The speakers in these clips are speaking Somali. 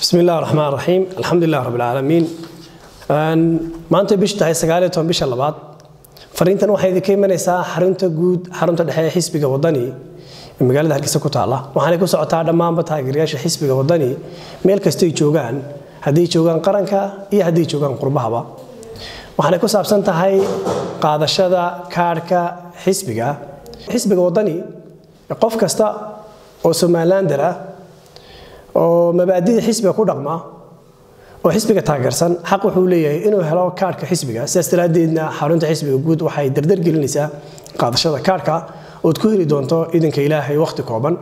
بسم الله الرحمن الرحيم الحمد لله رب العالمين maanta bisha tahay 19 bisha labaad fariintan waxay idin keenaysaa xarunta dhexe ee xisbiga wadani ee magaalada Hargeysa ku taala waxaana ku socotaa dhamaanba taageerayaasha xisbiga wadani meel kasta ay joogaan hadii joogaan qaranka iyo hadii joogaan qurbahaba waxaana ku saabsan tahay qaadashada kaarka xisbiga wadani qof kasta oo Somalilander ah oo mabaadi'da xisbiga ku dhaqma oo xisbiga taageersan xaq wuxuu leeyahay inuu helo kaarka xisbiga sidaasdaradeedna xarunta xisbiga guud waxay dardar gelinaysaa qaadashada kaarka oo ku heli doonto idinka Ilaahay waqti kooban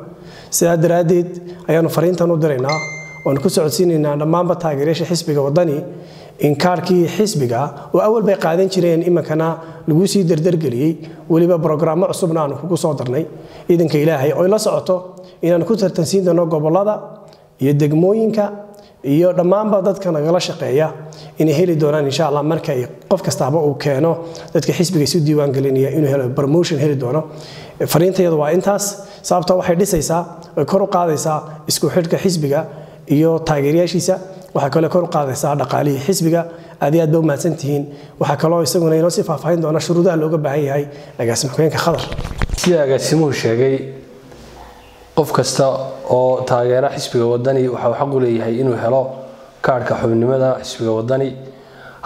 sidaasdaradeed ayaanu fariintan u direynaa oo ku socodsiinaynaa dhamaanba taageerayaasha xisbiga wadani in kaarkii xisbiga oo awal bay qaadan jireen imankana lagu sii dardar geliyay waliba barnaamijyo cusubna aanu kugu soo darnay idinka Ilaahay oo la socoto inaan ku tartansiin doono gobolada iyo degmooyinka iyo dhamaanba dadka nagala shaqeeya in heli doonaan insha Allah marka qof kastaaba uu keeno dadka xisbiga si diiwaan gelinaya inuu helo promotion heli doono fariintayadu waa intaas sababta waxay dhisaysaa oo kor u qaadaysaa isku xidhka xisbiga iyo taageerayaashiisa waxa kale kor u qaadaysaa dhaqaalihi xisbiga aad ba u mahadsantihiin waxa kale oo isaguna inoo si faahfaahin doona shuruudaha looga baahan yahay agaasimo-xigeenka Khadar sida agaasimuhu sheegay qof kasta oo taageera xisbiga wadani waxa uu xaq u leeyahay inuu helo kaarka xubinimada xisbiga wadani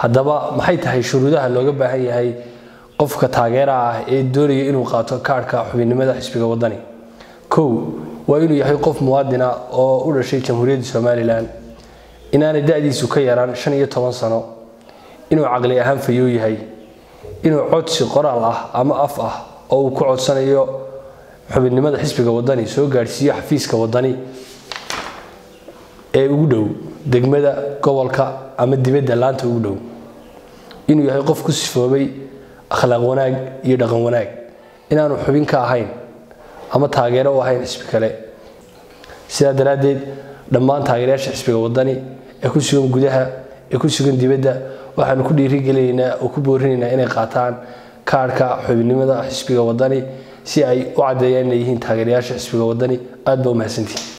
hadaba maxay tahay shuruudaha looga baahan yahay qofka taageera ah ee doonaya inuu qaato kaarka xubinimada xisbiga wadani waa inuu yahay qof muwaadin ah oo u dhashay Jamhuuriyadda Soomaaliland inaanay da'diisu ka yaraan 15 sano inuu caqli ahaan fayo yahay inuu codsi qoraal ah ama af ah oo uu ku codsanayo xubinimada xisbiga wadani soo gaarsiiyo xafiiska wadani ee ugu dhow degmada gobolka ama dibadda laanta ugu dhow inuu yahay qof ku sifoobay akhlaaq wanaag iyo dhaqan wanaag inaanu xubin ka ahayn ama taageero u ahayn xisbi kale sida daraadeed dhammaan taageerayaasha xisbiga wadani ee ku sugan gudaha ee ku sugan dibadda waxaanu ku dhiirigelinaynaa oo ku boorinaynaa inay qaataan kaarka xubinimada xisbiga wadani si ay u cadeeyaan inay yihiin taageerayaasha xisbiga wadani aad ba u mahadsantihiin